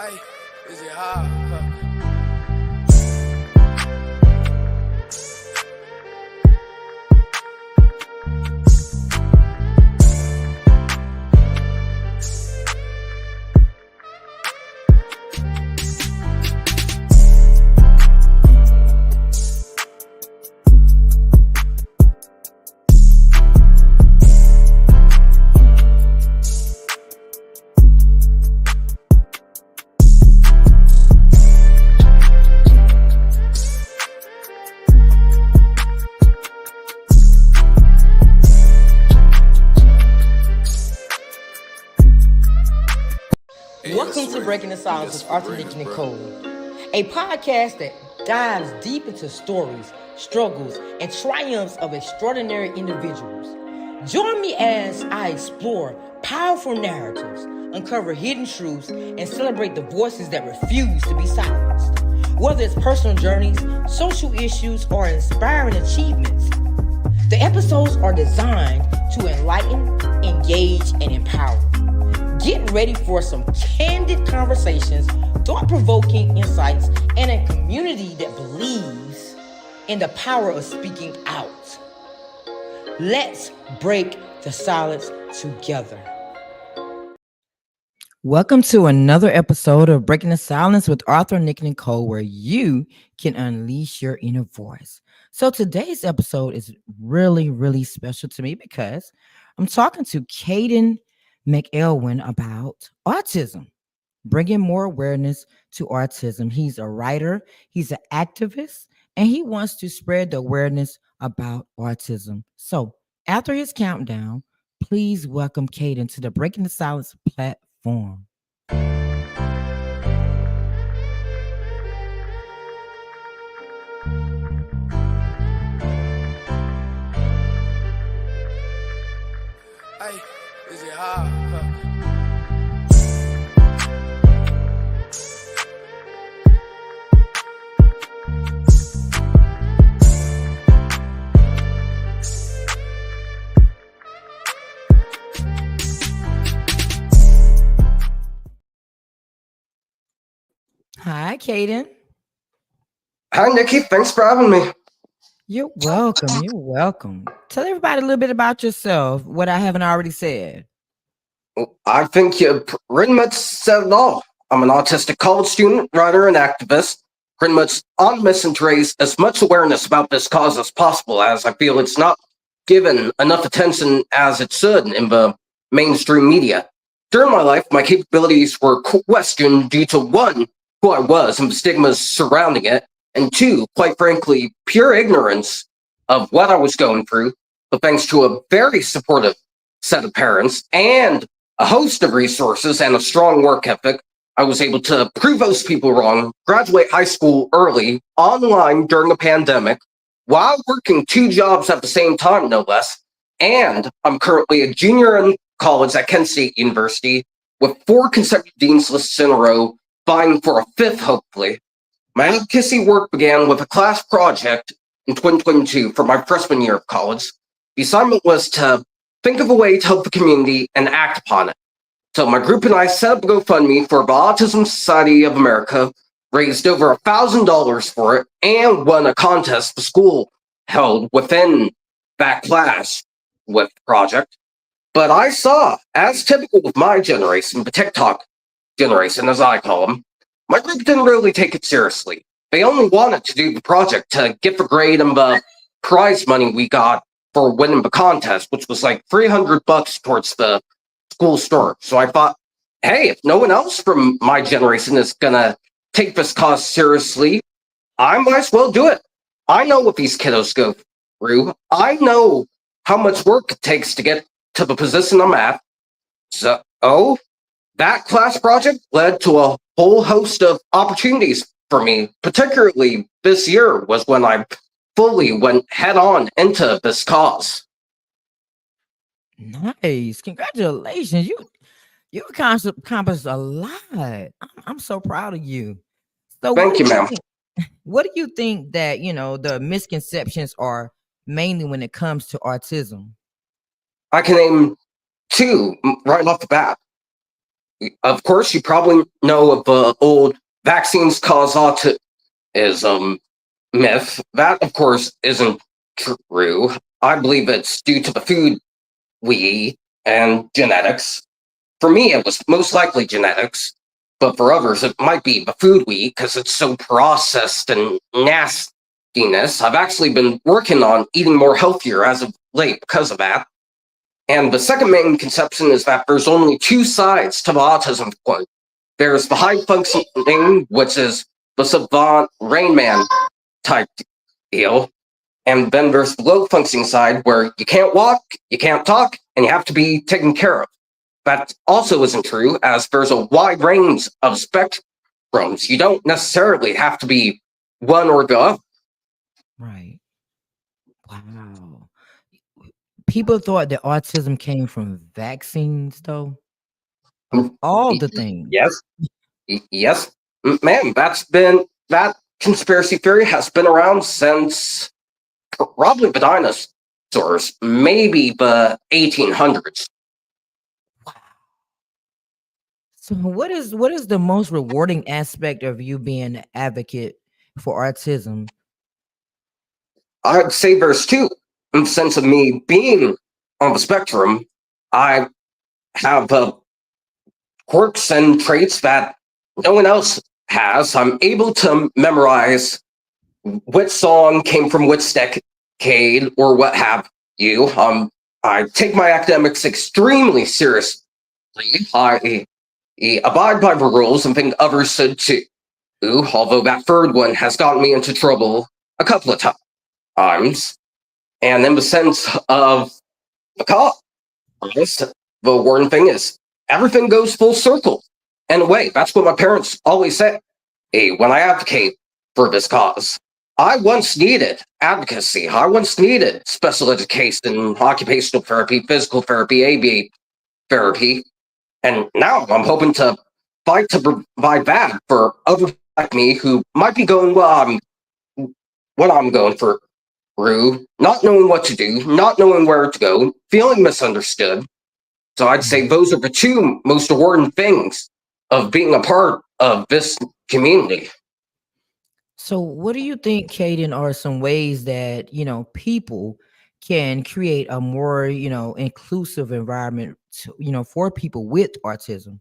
Hey, is it hard? Welcome to Breaking the Silence with Arthur, Nick, and Nicole, a podcast that dives deep into stories, struggles, and triumphs of extraordinary individuals. Join me as I explore powerful narratives, uncover hidden truths, and celebrate the voices that refuse to be silenced. Whether it's personal journeys, social issues, or inspiring achievements, the episodes are designed to enlighten, engage, and empower. Get ready for some candid conversations, thought-provoking insights, and a community that believes in the power of speaking out. Let's break the silence together. Welcome to another episode of Breaking the Silence with Arthur, Nick, and Nicole, where you can unleash your inner voice. So today's episode is really special to me because I'm talking to Kadin McElwain about autism, bringing more awareness to autism. He's a writer, he's an activist, and he wants to spread the awareness about autism. So after his countdown, please welcome Kadin to the Breaking the Silence platform. Hey, is it hard? Hi, Kadin. Hi, Nikki. Thanks for having me. You're welcome. You're welcome. Tell everybody a little bit about yourself, what I haven't already said. I think you pretty much said it all. I'm an autistic college student, writer, and activist. Pretty much on a mission to raise as much awareness about this cause as possible, as I feel it's not given enough attention as it should in the mainstream media. During my life, my capabilities were questioned due to one, who I was and the stigmas surrounding it, and two, quite frankly, pure ignorance of what I was going through. But thanks to a very supportive set of parents and a host of resources and a strong work ethic, I was able to prove those people wrong, graduate high school early, online during a pandemic, while working two jobs at the same time, no less. And I'm currently a junior in college at Kent State University with 4 consecutive dean's lists in a row, vying for a 5th, hopefully. My advocacy work began with a class project in 2022 for my freshman year of college. The assignment was to think of a way to help the community and act upon it. So my group and I set up a GoFundMe for the Autism Society of America, raised over $1,000 for it, and won a contest the school held within that class with the project. But I saw, as typical with my generation, the TikTok generation, as I call them, my group didn't really take it seriously. They only wanted to do the project to get the grade and the prize money we got for winning the contest, which was like $300 towards the school store. So I thought, hey, if no one else from my generation is gonna take this cause seriously, I might as well do it. I know what these kiddos go through. I know how much work it takes to get to the position I'm at. So, that class project led to a whole host of opportunities for me. Particularly this year was when I fully went head on into this cause. Nice. Congratulations. You accomplished a lot. I'm so proud of you. So Thank you, ma'am. What do you think that, the misconceptions are mainly when it comes to autism? I can name 2 right off the bat. Of course, you probably know of the old vaccines cause autism myth. That, of course, isn't true. I believe it's due to the food we eat and genetics. For me, it was most likely genetics, but for others, it might be the food we eat because it's so processed and nastiness. I've actually been working on eating more healthier as of late because of that. And the second main conception is that there's only two sides to the autism coin. There's the high functioning, which is the savant Rain Man type deal. And then there's the low functioning side where you can't walk, you can't talk, and you have to be taken care of. That also isn't true, as there's a wide range of spectrums. You don't necessarily have to be one or the other. Right. Wow. People thought that autism came from vaccines, though. Of all the things. Yes, yes, ma'am. That conspiracy theory has been around since probably the dinosaurs, maybe the 1800s. Wow. So what is the most rewarding aspect of you being an advocate for autism? I'd say there's two. In the sense of me being on the spectrum, I have quirks and traits that no one else has. I'm able to memorize which song came from which decade or what have you. I take my academics extremely seriously. I abide by the rules and think others should too. Although that third one has gotten me into trouble a couple of times. And in the sense of the cause, the important thing is everything goes full circle. In a way, that's what my parents always say. When I advocate for this cause, I once needed advocacy. I once needed special education, occupational therapy, physical therapy, ABA therapy. And now I'm hoping to fight to provide that for others like me who might be going, what I'm going through, not knowing what to do, not knowing where to go, feeling misunderstood. So I'd say those are the two most important things of being a part of this community. So what do you think, Kadin, are some ways that, people can create a more, inclusive environment for people with autism?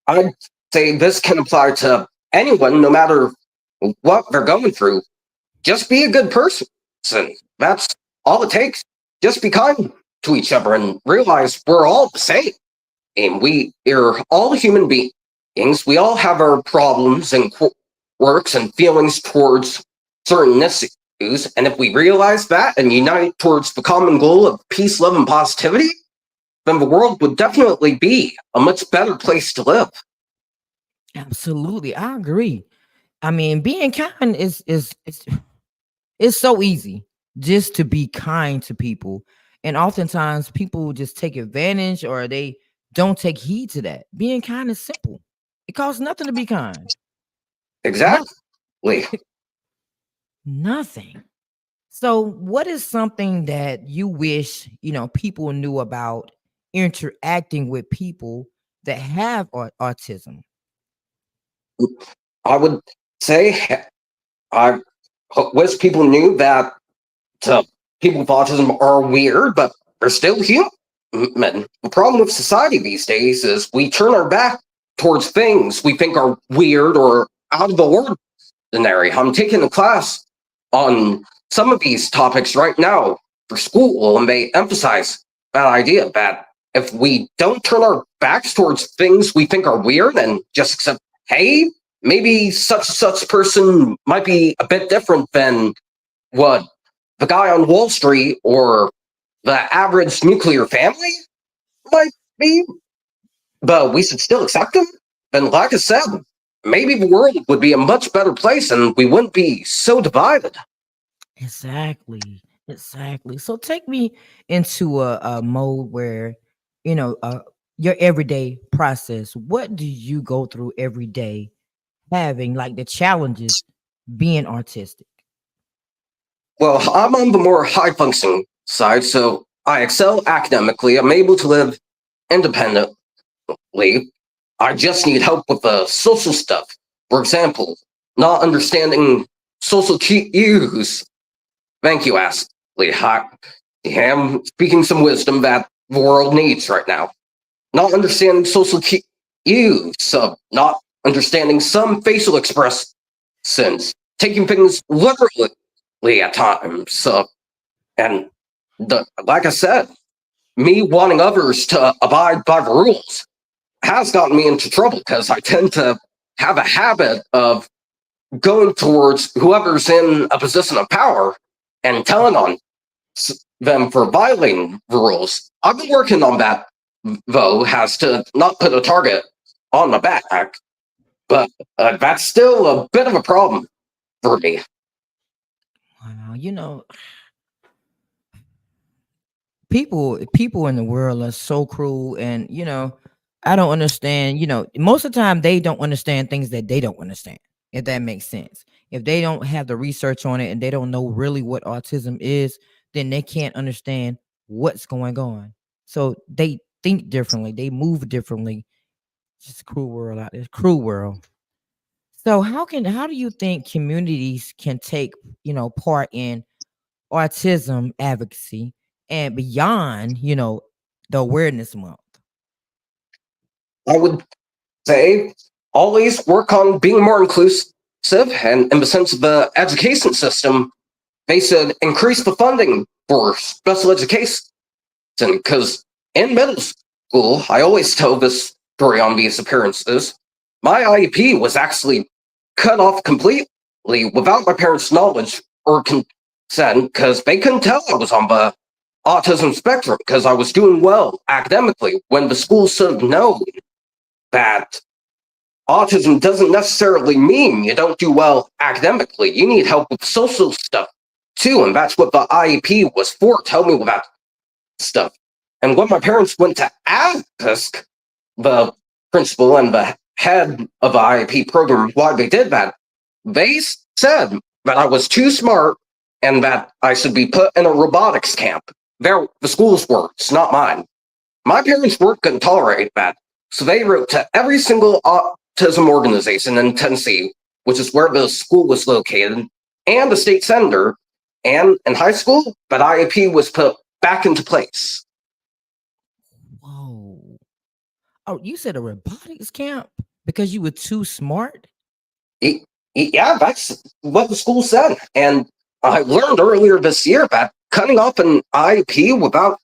I'd say this can apply to anyone, no matter what they're going through. Just be a good person. That's all it takes. Just be kind to each other and realize we're all the same. And we are all human beings. We all have our problems and quirks and feelings towards certain issues. And if we realize that and unite towards the common goal of peace, love, and positivity, then the world would definitely be a much better place to live. Absolutely, I agree. I mean, being kind is it's so easy just to be kind to people, and oftentimes people just take advantage or they don't take heed to that. Being kind is simple. It costs nothing to be kind. Nothing. Exactly. Nothing. So, what is something that you wish people knew about interacting with people that have autism? I would say I wish people knew that people with autism are weird, but they're still human. The problem with society these days is we turn our back towards things we think are weird or out of the ordinary. I'm taking a class on some of these topics right now for school, and they emphasize that idea that if we don't turn our backs towards things we think are weird and just accept, hey, maybe such person might be a bit different than what the guy on Wall Street or the average nuclear family might be, but we should still accept them. And like I said, maybe the world would be a much better place and we wouldn't be so divided. Exactly. Exactly. So take me into a mode where, you know, uh, your everyday process. What do you go through every day having like the challenges being artistic? Well, I'm on the more high functioning side, so I excel academically. I'm able to live independently. I just need help with the social stuff. For example, not understanding social cues. Thank you, Ashley. I am speaking some wisdom that the world needs right now. Not understanding social cues, not understanding some facial expressions, taking things literally at times. And like I said, me wanting others to abide by the rules has gotten me into trouble because I tend to have a habit of going towards whoever's in a position of power and telling on them for violating the rules. I've been working on that, though, has to not put a target on my back, but that's still a bit of a problem for me. Wow, people in the world are so cruel, and I don't understand. Most of the time they don't understand things that they don't understand, if that makes sense. If they don't have the research on it and they don't know really what autism is, then they can't understand what's going on. So they think differently, they move differently. Just a cruel world out there, cruel world. So how do you think communities can take part in autism advocacy and beyond, the awareness month? I would say always work on being more inclusive, and in the sense of the education system, they should increase the funding for special education because in middle school, I always tell this story on these appearances. My IEP was actually cut off completely without my parents' knowledge or consent because they couldn't tell I was on the autism spectrum because I was doing well academically when the school should have known that autism doesn't necessarily mean you don't do well academically. You need help with social stuff too, and that's what the IEP was for. Tell me about stuff. And when my parents went to ask the principal and the head of the IEP program why they did that, they said that I was too smart and that I should be put in a robotics camp. They're the school's words, not mine. My parents weren't going to tolerate that, so they wrote to every single autism organization in Tennessee, which is where the school was located, and the state senator. And in high school, that IEP was put back into place. Whoa. Oh, you said a robotics camp because you were too smart? Yeah, that's what the school said. And I learned earlier this year that cutting off an IEP without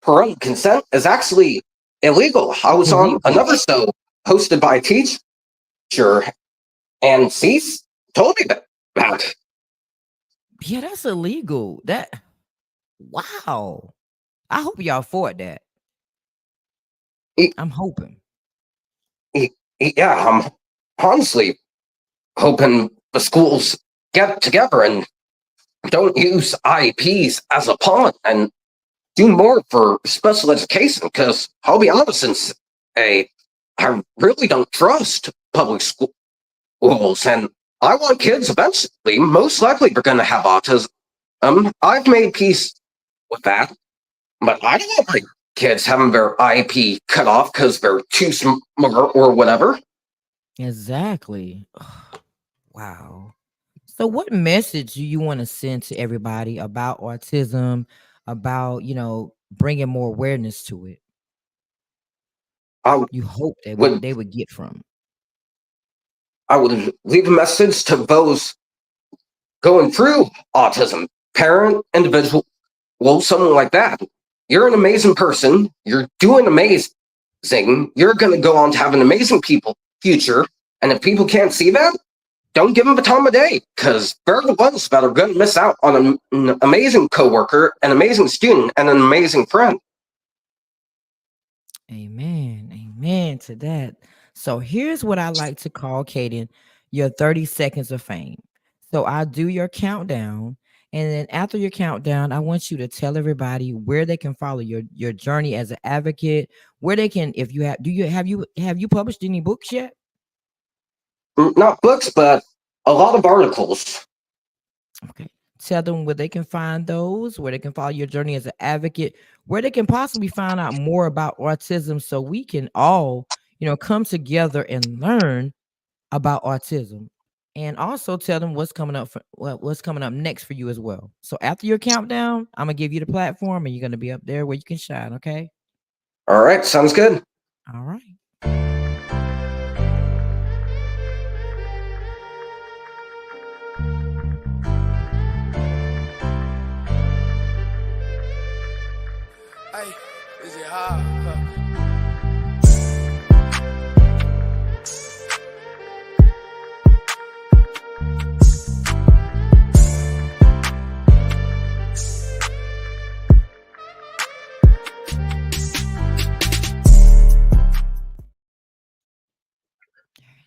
parental consent is actually illegal. I was on another show hosted by a teacher, and she's told me that. Yeah, that's illegal. Wow. I hope y'all fought that. I'm hoping. Yeah, I'm honestly hoping the schools get together and don't use IEPs as a pawn and do more for special education. Because I'll be honest and say, I really don't trust public schools, and I want kids eventually, most likely, they're going to have autism. I've made peace with that, but I don't want my kids having their IEP cut off because they're too smart or whatever. Exactly. Wow. So what message do you want to send to everybody about autism, about, bringing more awareness to it? I You hope they would would they would get from. I would leave a message to those going through autism, parent, individual, someone like that. You're an amazing person. You're doing amazing. You're going to go on to have an amazing future. And if people can't see that, don't give them the time of day because they're the ones that are going to miss out on an amazing coworker, an amazing student, and an amazing friend. Amen. Amen to that. So here's what I like to call, Kadin, your 30 seconds of fame. So I'll do your countdown. And then after your countdown, I want you to tell everybody where they can follow your journey as an advocate, where they can, if you have, have you published any books yet? Not books, but a lot of articles. Okay. Tell them where they can find those, where they can follow your journey as an advocate, where they can possibly find out more about autism so we can all, come together and learn about autism, and also tell them what's coming up next for you as well. So after your countdown, I'm gonna give you the platform, and you're gonna be up there where you can shine. Okay. All right, sounds good. All right. Hey, is it hard?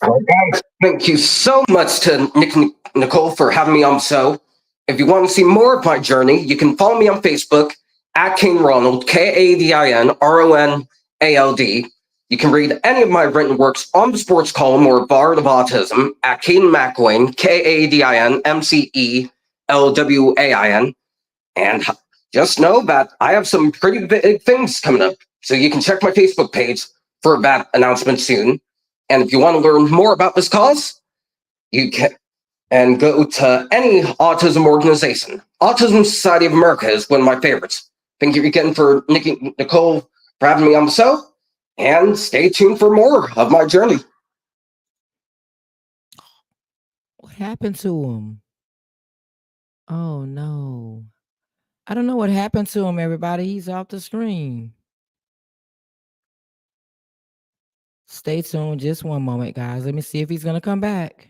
All right, guys, thank you so much to Nick and Nicole for having me on the show. If you want to see more of my journey, you can follow me on Facebook at King Ronald, KADIN RONALD. You can read any of my written works on the sports column or Bard of Autism at Kadin McElwain, KADINMCELWAIN. And just know that I have some pretty big things coming up. So you can check my Facebook page for that announcement soon. And if you want to learn more about this cause, you can and go to any autism organization. Autism Society of America is one of my favorites. Thank you again for Nicole for having me on the show, and stay tuned for more of my journey. What happened to him? Oh no. I don't know what happened to him, everybody. He's off the screen. Stay tuned just one moment, guys. Let me see if he's going to come back.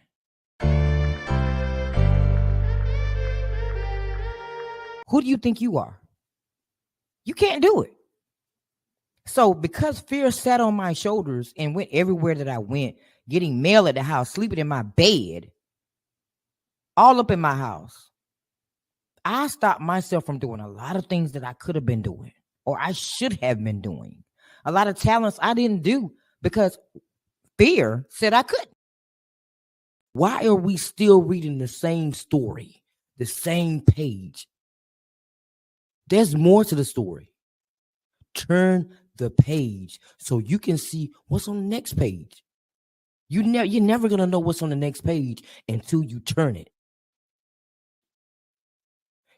Who do you think you are? You can't do it. So because fear sat on my shoulders and went everywhere that I went, getting mail at the house, sleeping in my bed, all up in my house, I stopped myself from doing a lot of things that I could have been doing or I should have been doing. A lot of talents I didn't do because fear said I couldn't. Why are we still reading the same story, the same page? There's more to the story. Turn the page so you can see what's on the next page. You're never going to know what's on the next page until you turn it.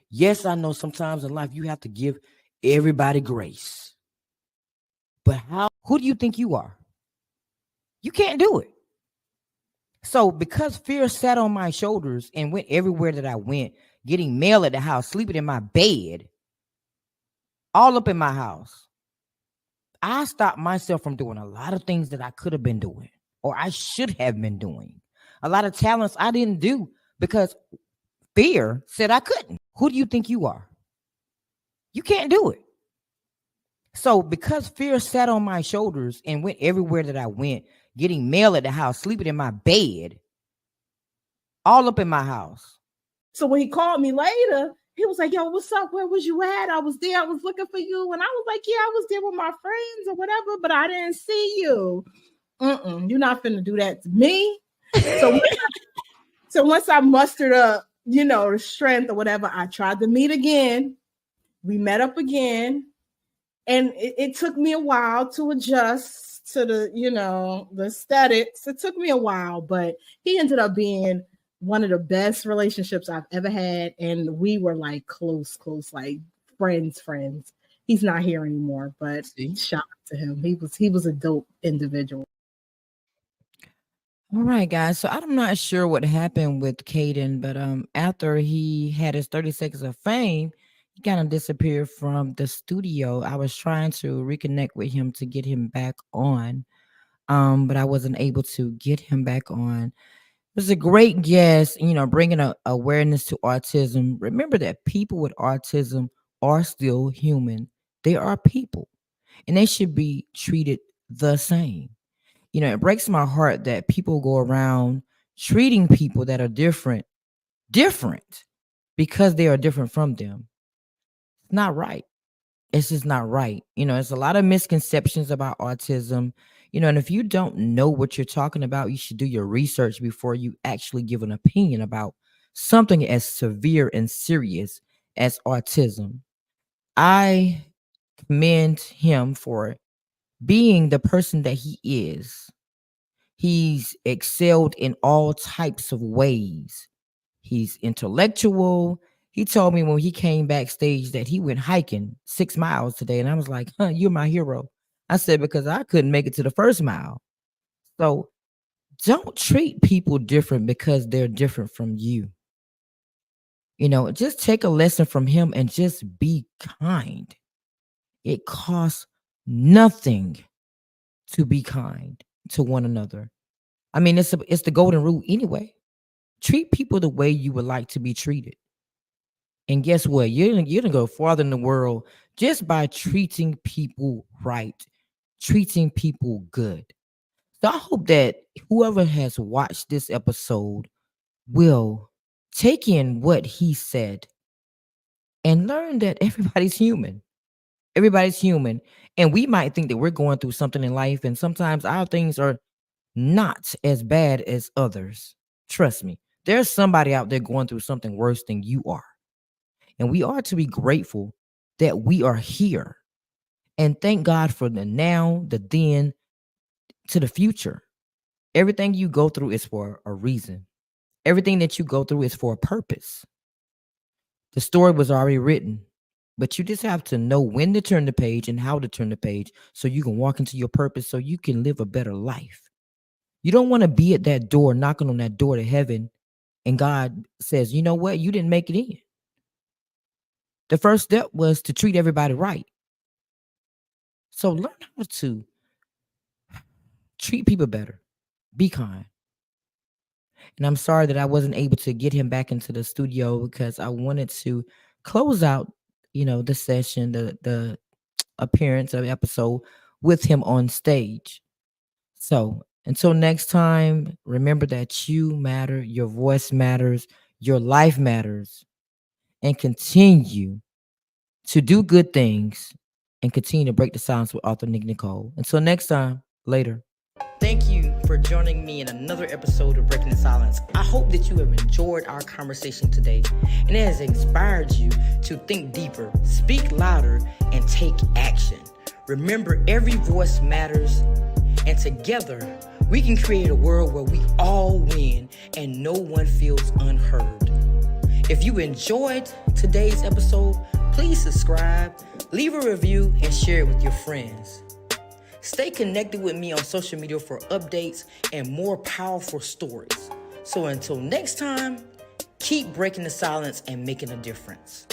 Yes, I know sometimes in life you have to give everybody grace. But who do you think you are? You can't do it. So because fear sat on my shoulders and went everywhere that I went, getting mail at the house, sleeping in my bed, all up in my house, I stopped myself from doing a lot of things that I could have been doing or I should have been doing. A lot of talents I didn't do because fear said I couldn't. Who do you think you are? You can't do it. So because fear sat on my shoulders and went everywhere that I went, getting mail at the house, sleeping in my bed, all up in my house. So when he called me later, he was like, yo, what's up? Where was you at? I was there. I was looking for you. And I was like, yeah, I was there with my friends or whatever, but I didn't see you. You're not finna do that to me. So once I mustered up, the strength or whatever, I tried to meet again. We met up again. And it took me a while to adjust to the aesthetics. It took me a while, but he ended up being one of the best relationships I've ever had. And we were like close, like friends. He's not here anymore, but shout out to him. He was a dope individual. All right, guys. So I'm not sure what happened with Kadin, but after he had his 30 seconds of fame, he kind of disappeared from the studio. I was trying to reconnect with him to get him back on, but I wasn't able to get him back on. It was a great guest, bringing awareness to autism. Remember that people with autism are still human. They are people, and they should be treated the same. It breaks my heart that people go around treating people that are different because they are different from them. It's not right. It's just not right. It's a lot of misconceptions about autism, and if you don't know what you're talking about, you should do your research before you actually give an opinion about something as severe and serious as autism. I commend him for being the person that he is. He's excelled in all types of ways. He's intellectual. He told me when he came backstage that he went hiking 6 miles today. And I was like, you're my hero. I said, because I couldn't make it to the first mile. So don't treat people different because they're different from you. Just take a lesson from him and just be kind. It costs nothing to be kind to one another. I mean, it's the golden rule anyway. Treat people the way you would like to be treated. And guess what? You're gonna go farther in the world just by treating people right, treating people good. So I hope that whoever has watched this episode will take in what he said and learn that everybody's human. Everybody's human. And we might think that we're going through something in life, and sometimes our things are not as bad as others. Trust me, there's somebody out there going through something worse than you are. And we are to be grateful that we are here. And thank God for the now, the then, to the future. Everything you go through is for a reason. Everything that you go through is for a purpose. The story was already written, but you just have to know when to turn the page and how to turn the page so you can walk into your purpose, so you can live a better life. You don't want to be at that door, knocking on that door to heaven, and God says, you know what? You didn't make it in. The first step was to treat everybody right. So learn how to treat people better. Be kind. And I'm sorry that I wasn't able to get him back into the studio because I wanted to close out, the session, the appearance of the episode with him on stage. So until next time, remember that you matter, your voice matters, your life matters, and continue to do good things and continue to break the silence with author Nick Nicole. Until next time, later. Thank you for joining me in another episode of Breaking the Silence. I hope that you have enjoyed our conversation today and it has inspired you to think deeper, speak louder, and take action. Remember, every voice matters, and together we can create a world where we all win and no one feels unheard. If you enjoyed today's episode, please subscribe, leave a review, and share it with your friends. Stay connected with me on social media for updates and more powerful stories. So until next time, keep breaking the silence and making a difference.